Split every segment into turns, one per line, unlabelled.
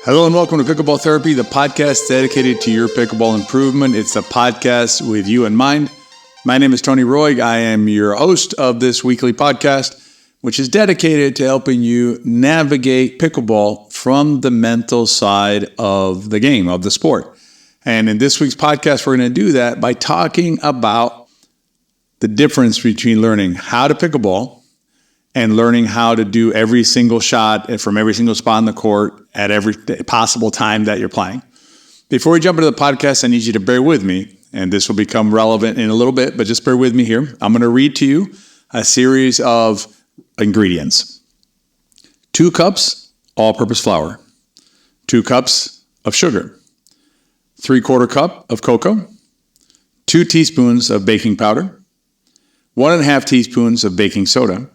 Hello and welcome to Pickleball Therapy, the podcast dedicated to your pickleball improvement. It's a podcast with you in mind. My name is Tony Roy. I am your host of this weekly podcast, which is dedicated to helping you navigate pickleball from the mental side of the game, of the sport. And in this week's podcast, we're going to do that by talking about the difference between learning how to pickleball and learning how to do every single shot from every single spot on the court at every possible time that you're playing. Before we jump into the podcast, I need you to bear with me, and this will become relevant in a little bit, but just bear with me here. I'm going to read to you a series of ingredients. 2 cups all-purpose flour, 2 cups of sugar, 3/4 cup of cocoa, 2 teaspoons of baking powder, 1.5 teaspoons of baking soda,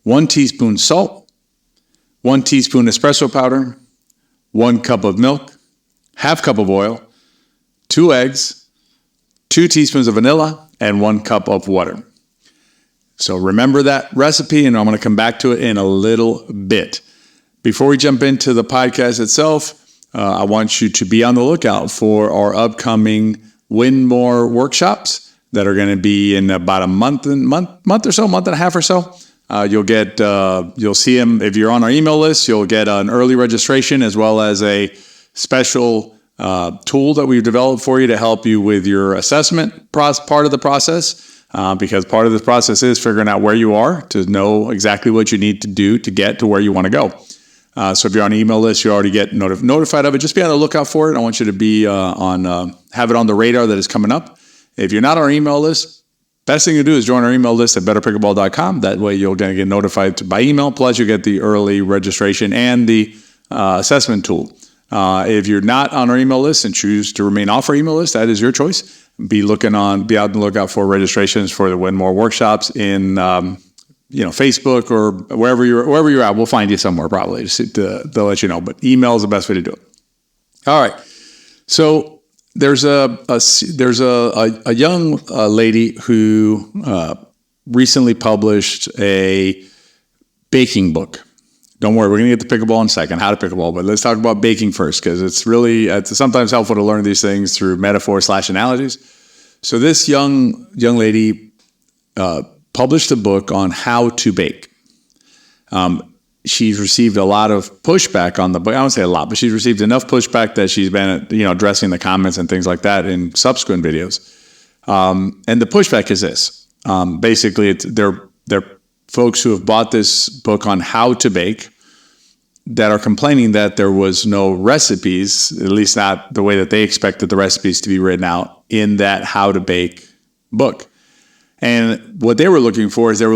1 teaspoon salt, 1 teaspoon espresso powder, 1 cup of milk, 1/2 cup of oil, 2 eggs, 2 teaspoons of vanilla, and 1 cup of water. So remember that recipe, and I'm going to come back to it in a little bit. Before we jump into the podcast itself, I want you to be on the lookout for our upcoming Win More workshops that are going to be in about a month and a half or so. You'll see them if you're on our email list. You'll get an early registration as well as a special tool that we've developed for you to help you with your assessment part of the process. Because part of this process is figuring out where you are to know exactly what you need to do to get to where you want to go. So if you're on the email list, you already get notified of it. Just be on the lookout for it. I want you to be have it on the radar that it's coming up. If you're not on our email list, best thing to do is join our email list at betterpickleball.com. That way you're going to get notified by email, plus you get the early registration and the assessment tool. If you're not on our email list and choose to remain off our email list, that is your choice. Be out on the lookout for registrations for the Win More workshops in Facebook or wherever you're at. We'll find you somewhere probably to let you know. But email is the best way to do it. All right. So there's a young lady who recently published a baking book. Don't worry, we're going to get to pickleball in a second, how to pickleball, but let's talk about baking first, because it's sometimes helpful to learn these things through metaphor/analogies. So this young lady published a book on how to bake. She's received a lot of pushback on the book. I won't say a lot, but she's received enough pushback that she's been, addressing the comments and things like that in subsequent videos. And the pushback is this. Basically, they're folks who have bought this book on how to bake that are complaining that there was no recipes, at least not the way that they expected the recipes to be written out in that how to bake book. And what they were looking for is a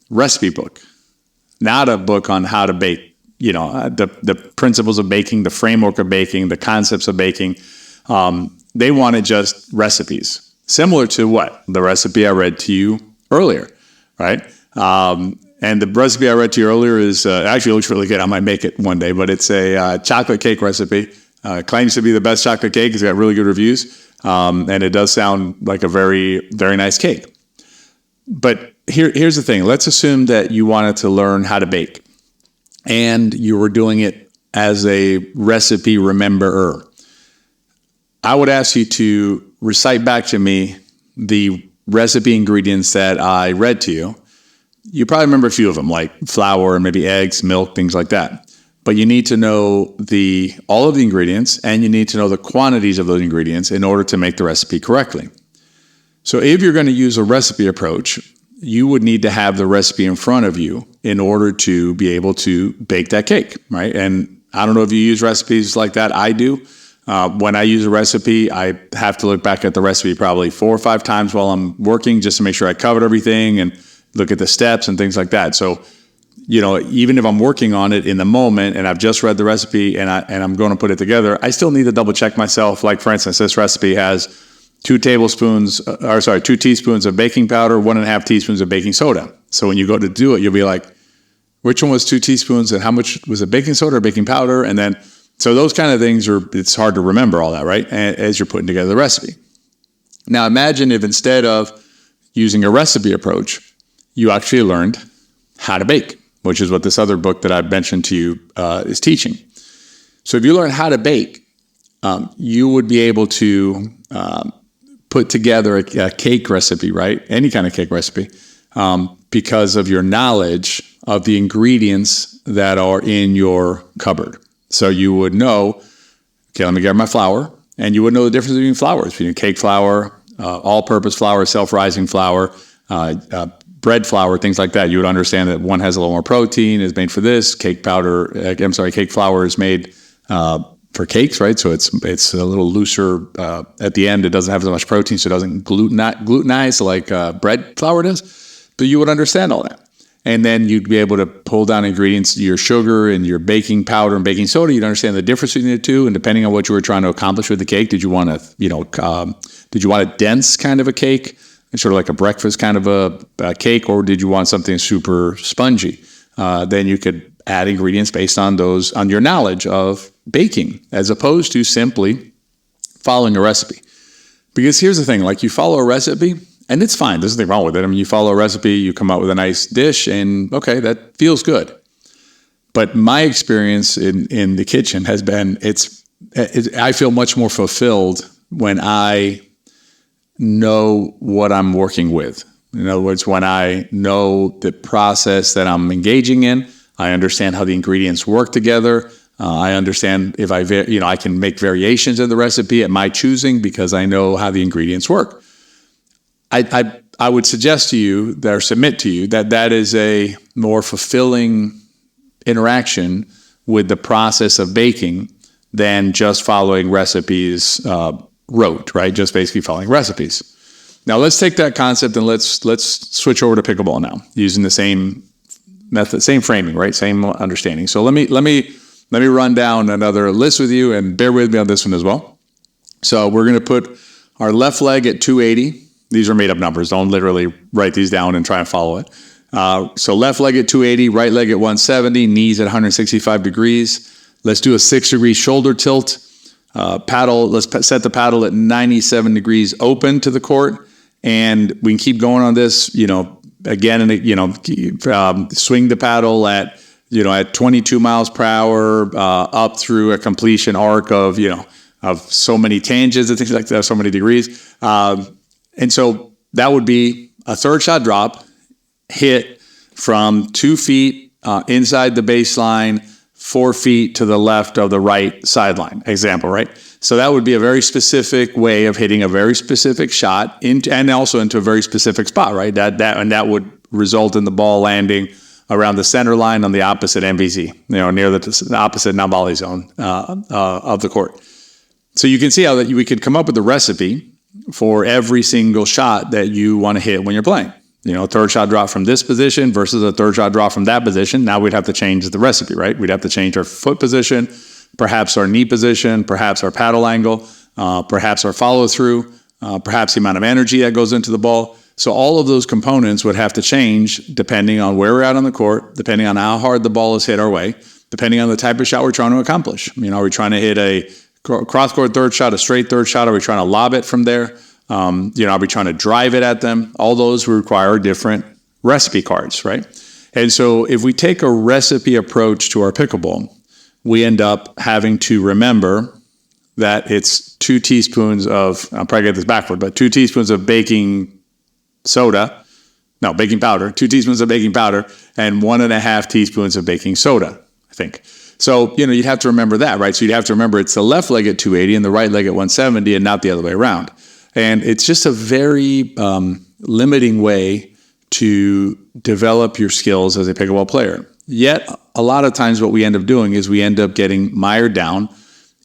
recipe book. Not a book on how to bake, the principles of baking, the framework of baking, the concepts of baking. They wanted just recipes, similar to what? The recipe I read to you earlier, right? And the recipe I read to you earlier is actually looks really good. I might make it one day, but it's a chocolate cake recipe. Claims to be the best chocolate cake. It's got really good reviews, and it does sound like a very, very nice cake. But here's the thing. Let's assume that you wanted to learn how to bake and you were doing it as a recipe rememberer. I would ask you to recite back to me the recipe ingredients that I read to you. You probably remember a few of them, like flour, maybe eggs, milk, things like that. But you need to know all of the ingredients, and you need to know the quantities of those ingredients in order to make the recipe correctly. So if you're going to use a recipe approach, you would need to have the recipe in front of you in order to be able to bake that cake, right? And I don't know if you use recipes like that. I do. When I use a recipe, I have to look back at the recipe probably 4 or 5 times while I'm working just to make sure I covered everything and look at the steps and things like that. So, even if I'm working on it in the moment and I've just read the recipe and I'm going to put it together, I still need to double check myself. Like, for instance, this recipe has 2 teaspoons of baking powder, 1.5 teaspoons of baking soda. So when you go to do it, you'll be like, which one was 2 teaspoons and how much was it baking soda or baking powder? And then, so those kind of things it's hard to remember all that, right? As you're putting together the recipe. Now imagine if instead of using a recipe approach, you actually learned how to bake, which is what this other book that I mentioned to you is teaching. So if you learn how to bake, you would be able to put together a cake recipe, right? Any kind of cake recipe, because of your knowledge of the ingredients that are in your cupboard. So you would know, okay, let me grab my flour, and you would know the difference between flours, between cake flour, all-purpose flour, self-rising flour, bread flour, things like that. You would understand that one has a little more protein, is made for this. Cake flour is made for cakes, right? So it's a little looser at the end. It doesn't have as much protein, so it doesn't glutenize like bread flour does. But you would understand all that. And then you'd be able to pull down ingredients, your sugar and your baking powder and baking soda. You'd understand the difference between the two. And depending on what you were trying to accomplish with the cake, did you want a dense kind of a cake, sort of like a breakfast kind of a cake, or did you want something super spongy? Then you could add ingredients based on your knowledge of baking, as opposed to simply following a recipe. Because here's the thing, like you follow a recipe, and it's fine. There's nothing wrong with it. I mean, you follow a recipe, you come up with a nice dish, and okay, that feels good. But my experience in the kitchen has been, I feel much more fulfilled when I know what I'm working with. In other words, when I know the process that I'm engaging in, I understand how the ingredients work together. I understand if I can make variations in the recipe at my choosing because I know how the ingredients work. I would suggest to you or submit to you that is a more fulfilling interaction with the process of baking than just following recipes rote, right? Just basically following recipes. Now let's take that concept and let's switch over to pickleball now, using the same method, same framing, right? Same understanding. So let me run down another list with you, and bear with me on this one as well. So we're going to put our left leg at 280. These are made up numbers. Don't literally write these down and try and follow it. So left leg at 280, right leg at 170, knees at 165 degrees. Let's do a 6-degree shoulder tilt. Paddle. Let's set the paddle at 97 degrees open to the court, and we can keep going on this. Again and swing the paddle at 22 miles per hour up through a completion arc of so many tangents and things like that, so many degrees. And so that would be a third shot drop, hit from 2 feet inside the baseline, 4 feet to the left of the right sideline, example, right? So that would be a very specific way of hitting a very specific shot and also into a very specific spot, right? That would result in the ball landing around the center line on the opposite MVZ, near the opposite non-volley zone of the court. So you can see how that we could come up with a recipe for every single shot that you want to hit when you're playing. A third shot drop from this position versus a third shot drop from that position. Now we'd have to change the recipe, right? We'd have to change our foot position, perhaps our knee position, perhaps our paddle angle, perhaps our follow through, perhaps the amount of energy that goes into the ball. So all of those components would have to change depending on where we're at on the court, depending on how hard the ball is hit our way, depending on the type of shot we're trying to accomplish. Are we trying to hit a cross-court third shot, a straight third shot? Are we trying to lob it from there? Are we trying to drive it at them? All those require different recipe cards, right? And so if we take a recipe approach to our pickleball, we end up having to remember that it's 2 teaspoons of, I'll probably get this backward, but 2 teaspoons of baking powder, 2 teaspoons of baking powder, and 1.5 teaspoons of baking soda, I think. So, you'd have to remember that, right? So you'd have to remember it's the left leg at 280 and the right leg at 170 and not the other way around. And it's just a very limiting way to develop your skills as a pickleball player. Yet, a lot of times what we end up doing is we end up getting mired down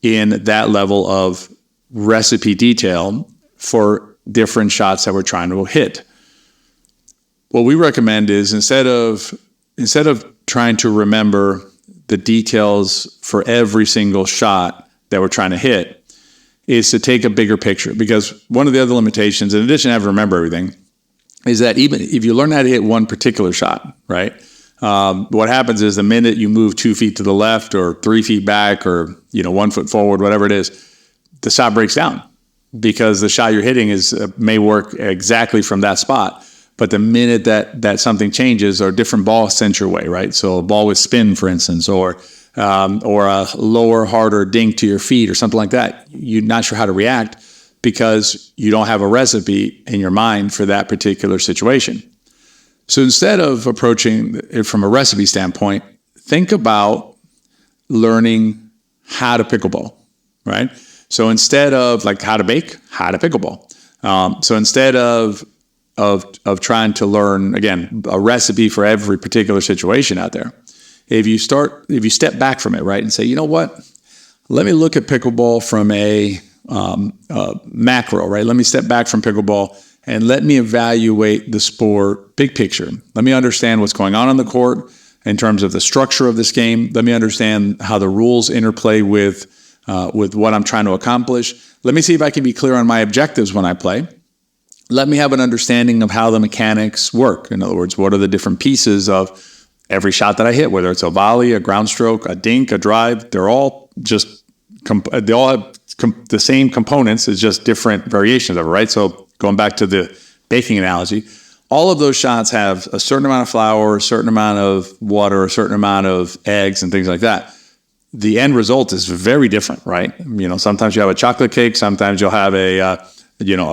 in that level of recipe detail for different shots that we're trying to hit. What we recommend is instead of trying to remember the details for every single shot that we're trying to hit, is to take a bigger picture. Because one of the other limitations, in addition to having to remember everything, is that even if you learn how to hit one particular shot, right? What happens is the minute you move 2 feet to the left or 3 feet back or 1 foot forward, whatever it is, the shot breaks down because the shot you're hitting may work exactly from that spot. But the minute that something changes, or a different ball sent your way, right? So a ball with spin, for instance, or or a lower, harder dink to your feet or something like that, you're not sure how to react because you don't have a recipe in your mind for that particular situation. So instead of approaching it from a recipe standpoint, think about learning how to pickleball, right? So instead of like how to bake, how to pickleball. So instead of trying to learn, again, a recipe for every particular situation out there, if you step back from it, right, and say, you know what, let me look at pickleball from a macro, right? Let me step back from pickleball and let me evaluate the sport big picture. Let me understand what's going on the court in terms of the structure of this game. Let me understand how the rules interplay with what I'm trying to accomplish. Let me see if I can be clear on my objectives when I play. Let me have an understanding of how the mechanics work. In other words, what are the different pieces of every shot that I hit, whether it's a volley, a ground stroke, a dink, a drive. They're all just, they all have the same components. It's just different variations of it, right? So going back to the baking analogy, all of those shots have a certain amount of flour, a certain amount of water, a certain amount of eggs and things like that. The end result is very different, right? You know, sometimes you have a chocolate cake, sometimes you'll have a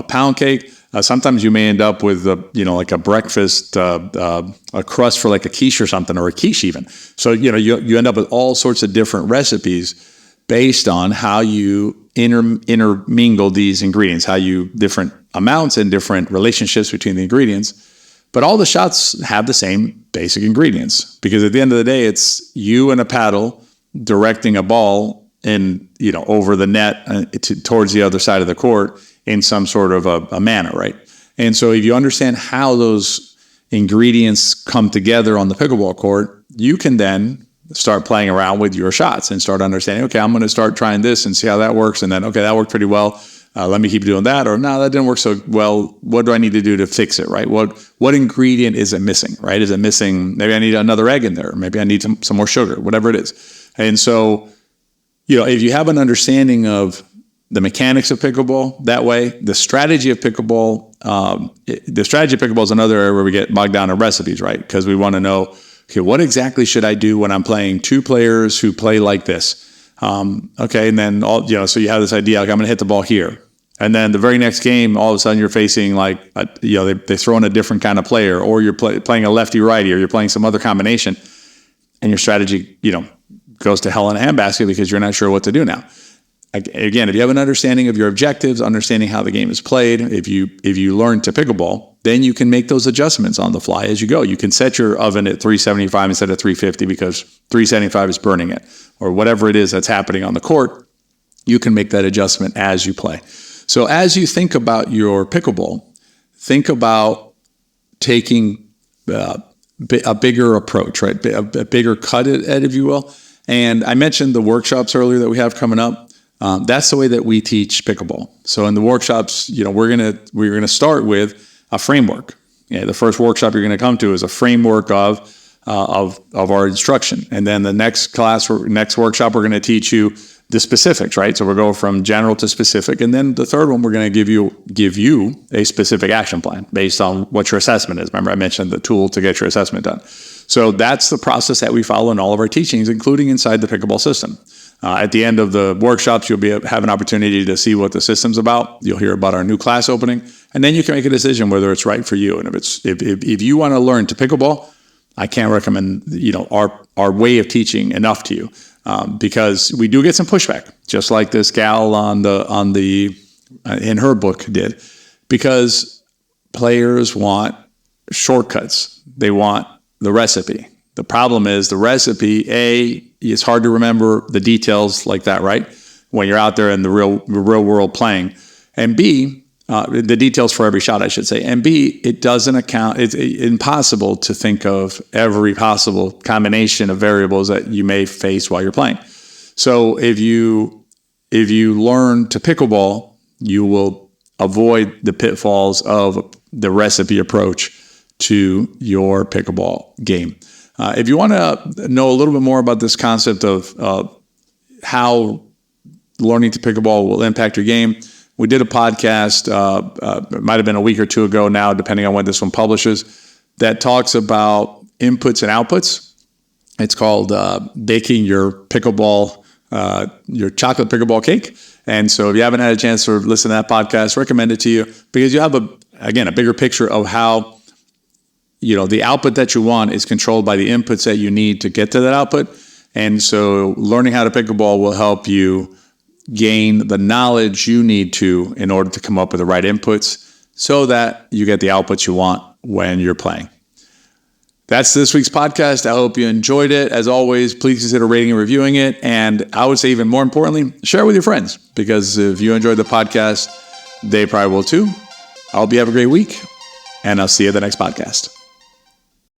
pound cake. Sometimes you may end up with like a breakfast, a crust for like a quiche or something, or a quiche even. So, you end up with all sorts of different recipes based on how you intermingle these ingredients, how you different amounts and different relationships between the ingredients. But all the shots have the same basic ingredients, because at the end of the day, it's you and a paddle directing a ball over the net towards the other side of the court in some sort of a manner, right? And so if you understand how those ingredients come together on the pickleball court, you can then start playing around with your shots and start understanding, okay, I'm going to start trying this and see how that works. And then, okay, that worked pretty well. Let me keep doing that. Or no, that didn't work so well. What do I need to do to fix it, right? What ingredient is it missing, right? Is it missing? Maybe I need another egg in there. Maybe I need some more sugar, whatever it is. And so, if you have an understanding of the mechanics of pickleball that way, the strategy of pickleball is another area where we get bogged down in recipes, right? Because we want to know, okay, what exactly should I do when I'm playing two players who play like this? Okay, and then so you have this idea, like I'm going to hit the ball here, and then the very next game, all of a sudden you're facing they throw in a different kind of player, or you're playing a lefty righty, or you're playing some other combination, and your strategy goes to hell in a handbasket because you're not sure what to do now. Again, if you have an understanding of your objectives, understanding how the game is played, if you learn to pickleball, then you can make those adjustments on the fly as you go. You can set your oven at 375 instead of 350 because 375 is burning it, or whatever it is that's happening on the court. You can make that adjustment as you play. So as you think about your pickleball, think about taking a bigger approach, right? A bigger cut at it, if you will. And I mentioned the workshops earlier that we have coming up. That's the way that we teach pickleball. So in the workshops, we're gonna start with a framework. The first workshop you're gonna come to is a framework of our instruction, and then the next workshop we're gonna teach you the specifics, right? So we'll go from general to specific, and then the third one we're gonna give you a specific action plan based on what your assessment is. Remember, I mentioned the tool to get your assessment done. So that's the process that we follow in all of our teachings, including inside the pickleball system. At the end of the workshops, you'll have an opportunity to see what the system's about. You'll hear about our new class opening, and then you can make a decision whether it's right for you. And if you want to learn to pickleball, I can't recommend our way of teaching enough to you, because we do get some pushback, just like this gal in her book did, because players want shortcuts. They want the recipe. The problem is the recipe, it's hard to remember the details like that, right? When you're out there in the real world playing. And B, the details for every shot, I should say. And B, it doesn't account, it's impossible to think of every possible combination of variables that you may face while you're playing. So if you learn to pickleball, you will avoid the pitfalls of the recipe approach to your pickleball game. If you want to know a little bit more about this concept of how learning to pickleball will impact your game, we did a podcast, it might have been a week or two ago now, depending on when this one publishes, that talks about inputs and outputs. It's called baking your pickleball, your chocolate pickleball cake. And so if you haven't had a chance to listen to that podcast, recommend it to you because you have a bigger picture of how, the output that you want is controlled by the inputs that you need to get to that output. And so learning how to pickleball will help you gain the knowledge you need to in order to come up with the right inputs so that you get the outputs you want when you're playing. That's this week's podcast. I hope you enjoyed it. As always, please consider rating and reviewing it. And I would say even more importantly, share it with your friends because if you enjoyed the podcast, they probably will too. I hope you have a great week and I'll see you at the next podcast.